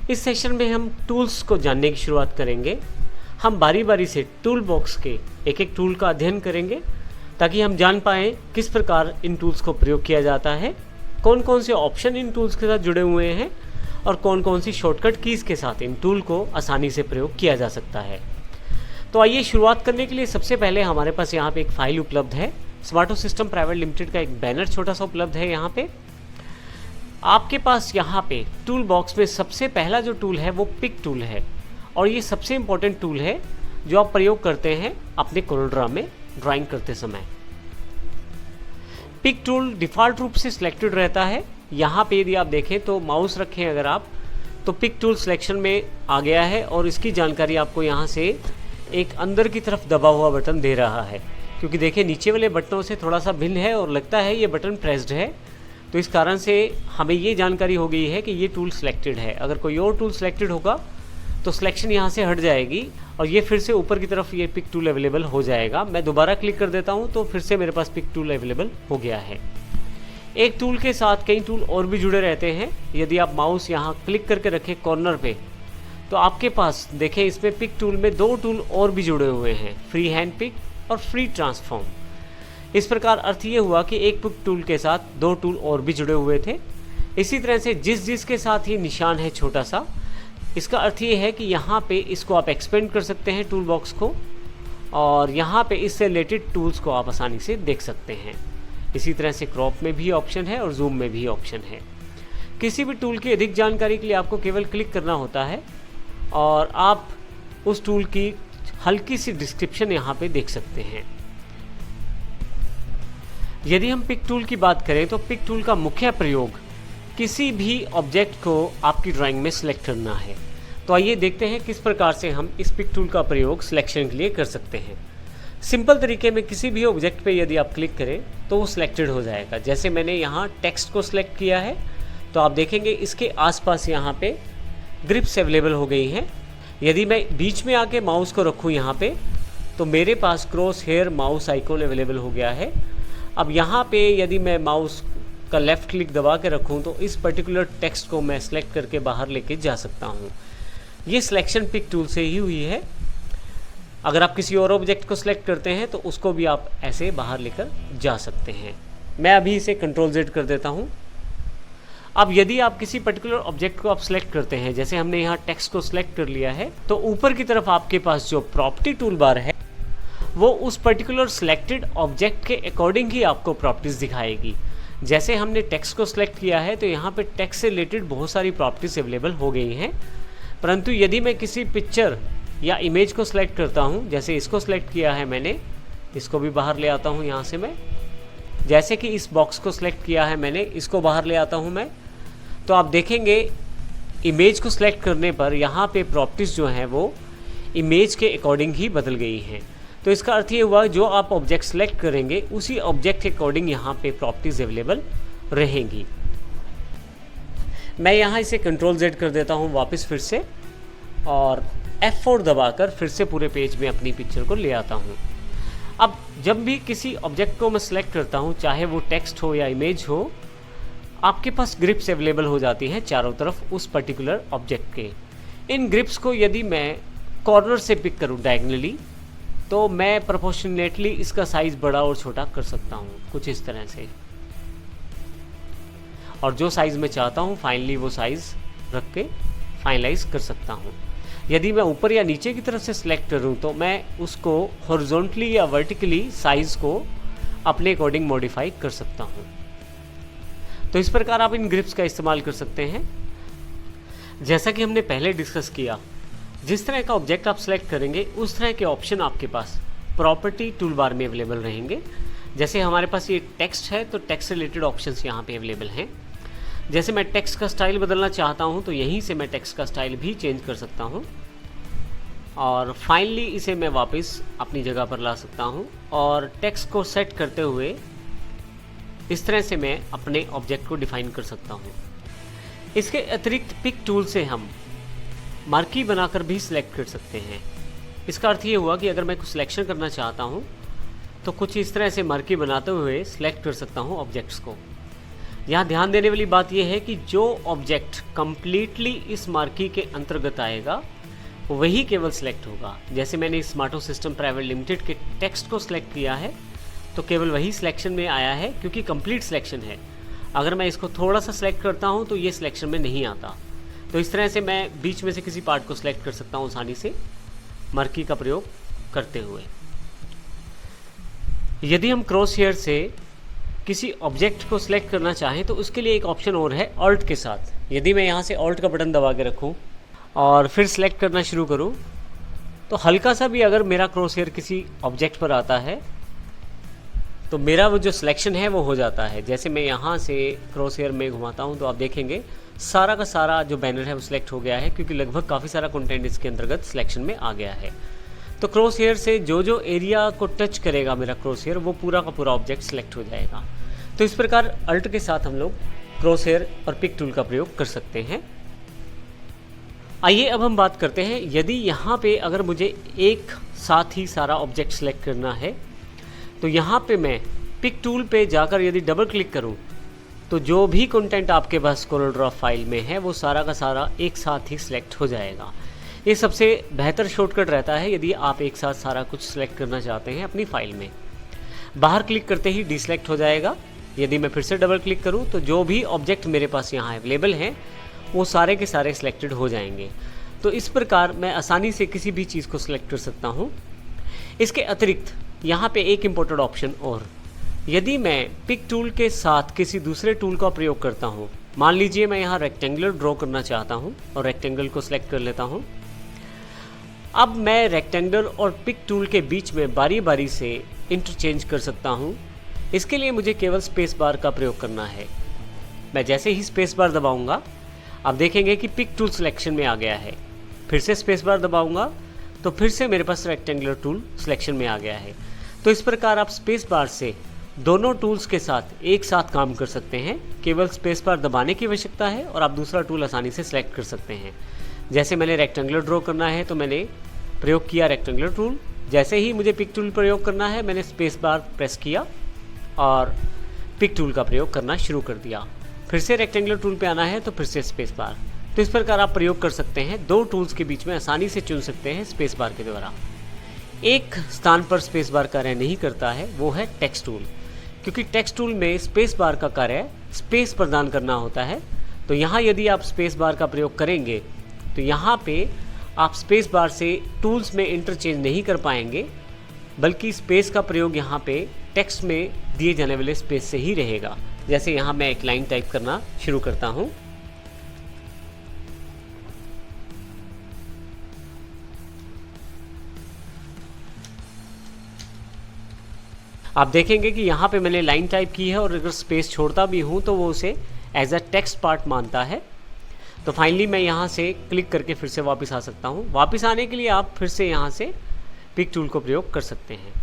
इस सेशन में हम टूल्स को जानने की शुरुआत करेंगे। हम बारी बारी से टूल बॉक्स के एक एक टूल का अध्ययन करेंगे ताकि हम जान पाएँ किस प्रकार इन टूल्स को प्रयोग किया जाता है, कौन कौन से ऑप्शन इन टूल्स के साथ जुड़े हुए हैं और कौन कौन सी शॉर्टकट कीज़ के साथ इन टूल को आसानी से प्रयोग किया जा सकता है। तो आइए शुरुआत करने के लिए सबसे पहले हमारे पास यहाँ पे एक फ़ाइल उपलब्ध है। स्मार्टो सिस्टम प्राइवेट लिमिटेड का एक बैनर छोटा सा उपलब्ध है। यहाँ पे आपके पास यहाँ पे टूल बॉक्स में सबसे पहला जो टूल है वो पिक टूल है और ये सबसे इम्पोर्टेंट टूल है जो आप प्रयोग करते हैं अपने कोरोड्रा में ड्राइंग करते समय। पिक टूल डिफ़ॉल्ट रूप से सिलेक्टेड रहता है। यहाँ पे यदि आप देखें तो माउस रखें अगर आप तो पिक टूल सिलेक्शन में आ गया है और इसकी जानकारी आपको यहाँ से एक अंदर की तरफ दबा हुआ बटन दे रहा है, क्योंकि देखिए नीचे वाले बटनों से थोड़ा सा भिन्न है और लगता है ये बटन प्रेस्ड है, तो इस कारण से हमें ये जानकारी हो गई है कि ये टूल सिलेक्टेड है। अगर कोई और टूल सिलेक्टेड होगा तो सिलेक्शन यहाँ से हट जाएगी और ये फिर से ऊपर की तरफ ये पिक टूल अवेलेबल हो जाएगा। मैं दोबारा क्लिक कर देता हूँ तो फिर से मेरे पास पिक टूल अवेलेबल हो गया है। एक टूल के साथ कई टूल और भी जुड़े रहते हैं। यदि आप माउस यहाँ क्लिक करके रखें कॉर्नर पे तो आपके पास देखें इसमें पिक टूल में दो टूल और भी जुड़े हुए हैं, फ्री हैंड पिक और फ्री ट्रांसफॉर्म। इस प्रकार अर्थ ये हुआ कि एक पिक टूल के साथ दो टूल और भी जुड़े हुए थे। इसी तरह से जिस के साथ ये निशान है छोटा सा, इसका अर्थ ये है कि यहाँ पे इसको आप एक्सपेंड कर सकते हैं टूल बॉक्स को और यहाँ पे इससे रिलेटेड टूल्स को आप आसानी से देख सकते हैं। इसी तरह से क्रॉप में भी ऑप्शन है और जूम में भी ऑप्शन है। किसी भी टूल की अधिक जानकारी के लिए आपको केवल क्लिक करना होता है और आप उस टूल की हल्की सी डिस्क्रिप्शन यहाँ पे देख सकते हैं। यदि हम पिक टूल की बात करें तो पिक टूल का मुख्य प्रयोग किसी भी ऑब्जेक्ट को आपकी ड्राइंग में सिलेक्ट करना है। तो आइए देखते हैं किस प्रकार से हम इस पिक टूल का प्रयोग सिलेक्शन के लिए कर सकते हैं। सिंपल तरीके में किसी भी ऑब्जेक्ट पे यदि आप क्लिक करें तो वो सिलेक्टेड हो जाएगा। जैसे मैंने यहाँ टेक्स्ट को सिलेक्ट किया है तो आप देखेंगे इसके आसपास यहाँ पे ग्रिप्स अवेलेबल हो गई हैं। यदि मैं बीच में आके माउस को रखूँ यहाँ पे तो मेरे पास crosshair mouse icon available हो गया है। अब यहाँ पे यदि मैं माउस का लेफ़्ट क्लिक दबा के रखूँ तो इस पर्टिकुलर टेक्स्ट को मैं सेलेक्ट करके बाहर लेके जा सकता हूँ। ये सिलेक्शन पिक टूल से ही हुई है। अगर आप किसी और ऑब्जेक्ट को सिलेक्ट करते हैं तो उसको भी आप ऐसे बाहर लेकर जा सकते हैं। मैं अभी इसे कंट्रोल Z कर देता हूँ। अब यदि आप किसी पर्टिकुलर ऑब्जेक्ट को आप सिलेक्ट करते हैं, जैसे हमने यहाँ टेक्स्ट को सिलेक्ट कर लिया है, तो ऊपर की तरफ आपके पास जो प्रॉपर्टी टूल बार है वो उस पर्टिकुलर सिलेक्टेड ऑब्जेक्ट के अकॉर्डिंग ही आपको प्रॉपर्टीज़ दिखाएगी। जैसे हमने टेक्स्ट को सिलेक्ट किया है तो यहाँ पे टेक्स्ट से रिलेटेड बहुत सारी प्रॉपर्टीज़ अवेलेबल हो गई हैं, परंतु यदि मैं किसी पिक्चर या इमेज को सिलेक्ट करता हूँ, जैसे इसको सिलेक्ट किया है मैंने, इसको भी बाहर ले आता हूँ यहाँ से मैं, जैसे कि इस बॉक्स को सिलेक्ट किया है मैंने, इसको बाहर ले आता हूँ मैं, तो आप देखेंगे इमेज को सिलेक्ट करने पर यहाँ पे प्रॉपर्टीज़ जो हैं वो इमेज के अकॉर्डिंग ही बदल गई हैं। तो इसका अर्थ ये हुआ जो आप ऑब्जेक्ट सेलेक्ट करेंगे उसी ऑब्जेक्ट के अकॉर्डिंग यहाँ पे प्रॉपर्टीज़ अवेलेबल रहेंगी। मैं यहाँ इसे कंट्रोल Z कर देता हूँ वापस फिर से और F4 दबाकर फिर से पूरे पेज में अपनी पिक्चर को ले आता हूँ। अब जब भी किसी ऑब्जेक्ट को मैं सिलेक्ट करता हूँ, चाहे वो टेक्स्ट हो या इमेज हो, आपके पास ग्रिप्स अवेलेबल हो जाती हैं चारों तरफ उस पर्टिकुलर ऑब्जेक्ट के। इन ग्रिप्स को यदि मैं कॉर्नर से पिक करूँ डायगनली तो मैं प्रोपोर्शनेटली इसका साइज़ बड़ा और छोटा कर सकता हूँ कुछ इस तरह से, और जो साइज़ मैं चाहता हूँ फाइनली वो साइज़ रख के फाइनलाइज कर सकता हूँ। यदि मैं ऊपर या नीचे की तरफ से सिलेक्ट करूँ तो मैं उसको हॉरिजॉन्टली या वर्टिकली साइज़ को अपने अकॉर्डिंग मॉडिफाई कर सकता हूँ। तो इस प्रकार आप इन ग्रिप्स का इस्तेमाल कर सकते हैं। जैसा कि हमने पहले डिस्कस किया, जिस तरह का ऑब्जेक्ट आप सेलेक्ट करेंगे उस तरह के ऑप्शन आपके पास प्रॉपर्टी टूल बार में अवेलेबल रहेंगे। जैसे हमारे पास ये टेक्स्ट है तो टेक्स्ट से रिलेटेड ऑप्शंस यहाँ पे अवेलेबल हैं। जैसे मैं टेक्स्ट का स्टाइल बदलना चाहता हूँ तो यहीं से मैं टेक्स्ट का स्टाइल भी चेंज कर सकता हूँ और फाइनली इसे मैं वापस अपनी जगह पर ला सकता हूँ और टेक्स्ट को सेट करते हुए इस तरह से मैं अपने ऑब्जेक्ट को डिफाइन कर सकता हूँ। इसके अतिरिक्त पिक टूल से हम मार्की बनाकर भी सिलेक्ट कर सकते हैं। इसका अर्थ ये हुआ कि अगर मैं कुछ सिलेक्शन करना चाहता हूँ तो कुछ इस तरह से मार्की बनाते हुए सिलेक्ट कर सकता हूँ ऑब्जेक्ट्स को। यहाँ ध्यान देने वाली बात यह है कि जो ऑब्जेक्ट कंप्लीटली इस मार्की के अंतर्गत आएगा वही केवल सिलेक्ट होगा। जैसे मैंने स्मार्टो सिस्टम प्राइवेट लिमिटेड के टेक्स्ट को सिलेक्ट किया है तो केवल वही सिलेक्शन में आया है, क्योंकि कंप्लीट सिलेक्शन है। अगर मैं इसको थोड़ा सा सिलेक्ट करता हूँ तो ये सिलेक्शन में नहीं आता। तो इस तरह से मैं बीच में से किसी पार्ट को सिलेक्ट कर सकता हूँ आसानी से मार्की का प्रयोग करते हुए। यदि हम क्रॉस हेयर से किसी ऑब्जेक्ट को सिलेक्ट करना चाहें तो उसके लिए एक ऑप्शन और है ऑल्ट के साथ। यदि मैं यहाँ से ऑल्ट का बटन दबा के रखूँ और फिर सिलेक्ट करना शुरू करूँ तो हल्का सा भी अगर मेरा क्रॉस हेयर किसी ऑब्जेक्ट पर आता है तो मेरा वो जो सिलेक्शन है वो हो जाता है। जैसे मैं यहाँ से क्रॉस हेयर में घुमाता हूँ तो आप देखेंगे सारा का सारा जो बैनर है वो सिलेक्ट हो गया है, क्योंकि लगभग काफ़ी सारा कंटेंट इसके अंतर्गत सिलेक्शन में आ गया है। तो क्रॉस हेयर से जो जो एरिया को टच करेगा मेरा क्रॉस हेयर, वो पूरा का पूरा ऑब्जेक्ट सिलेक्ट हो जाएगा। तो इस प्रकार अल्ट के साथ हम लोग क्रॉस हेयर और पिक टूल का प्रयोग कर सकते हैं। आइए अब हम बात करते हैं, यदि यहाँ पे अगर मुझे एक साथ ही सारा ऑब्जेक्ट सिलेक्ट करना है तो यहाँ पे मैं पिक टूल पे जाकर यदि डबल क्लिक करूँ तो जो भी कंटेंट आपके पास CorelDRAW फाइल में है वो सारा का सारा एक साथ ही सिलेक्ट हो जाएगा। ये सबसे बेहतर शॉर्टकट रहता है यदि आप एक साथ सारा कुछ सिलेक्ट करना चाहते हैं अपनी फाइल में। बाहर क्लिक करते ही डिसेलेक्ट हो जाएगा। यदि मैं फिर से डबल क्लिक करूं तो जो भी ऑब्जेक्ट मेरे पास यहाँ अवेलेबल हैं वो सारे के सारे सिलेक्टेड हो जाएंगे। तो इस प्रकार मैं आसानी से किसी भी चीज़ को सिलेक्ट कर सकता हूँ। इसके अतिरिक्त यहाँ पे एक इम्पोर्टेंट ऑप्शन और, यदि मैं पिक टूल के साथ किसी दूसरे टूल का प्रयोग करता हूँ, मान लीजिए मैं यहाँ रेक्टेंगुलर ड्रॉ करना चाहता हूँ और रेक्टेंगल को सिलेक्ट कर लेता हूँ। अब मैं रेक्टेंगल और पिक टूल के बीच में बारी बारी से इंटरचेंज कर सकता हूँ। इसके लिए मुझे केवल स्पेस बार का प्रयोग करना है। मैं जैसे ही स्पेस बार दबाऊंगा आप देखेंगे कि पिक टूल सिलेक्शन में आ गया है। फिर से स्पेस बार दबाऊंगा तो फिर से मेरे पास रेक्टेंगुलर टूल सिलेक्शन में आ गया है। तो इस प्रकार आप स्पेस बार से दोनों टूल्स के साथ एक साथ काम कर सकते हैं। केवल स्पेस बार दबाने की आवश्यकता है और आप दूसरा टूल आसानी से सिलेक्ट कर सकते हैं। जैसे मैंने रेक्टेंगुलर ड्रॉ करना है तो मैंने प्रयोग किया रेक्टेंगुलर टूल। जैसे ही मुझे पिक टूल प्रयोग करना है मैंने स्पेस बार प्रेस किया और पिक टूल का प्रयोग करना शुरू कर दिया। फिर से रेक्टेंगुलर टूल पे आना है तो फिर से स्पेस बार। तो इस प्रकार आप प्रयोग कर सकते हैं। दो टूल्स के बीच में आसानी से चुन सकते हैं स्पेस बार के द्वारा। एक स्थान पर स्पेस बार कार्य नहीं करता है, वो है टेक्स्ट टूल, क्योंकि टेक्स्ट टूल में स्पेस बार का कार्य स्पेस प्रदान करना होता है। तो यहाँ यदि आप स्पेस बार का प्रयोग करेंगे तो यहाँ पे आप स्पेस बार से टूल्स में इंटरचेंज नहीं कर पाएंगे, बल्कि स्पेस का प्रयोग यहाँ पे टेक्स्ट में दिए जाने वाले स्पेस से ही रहेगा। जैसे यहाँ मैं एक लाइन टाइप करना शुरू करता हूँ। आप देखेंगे कि यहाँ पे मैंने लाइन टाइप की है और अगर स्पेस छोड़ता भी हूँ तो वो उसे एज अ टेक्स्ट पार्ट मानता है। तो फाइनली मैं यहाँ से क्लिक करके फिर से वापस आ सकता हूँ। वापस आने के लिए आप फिर से यहाँ से पिक टूल को प्रयोग कर सकते हैं।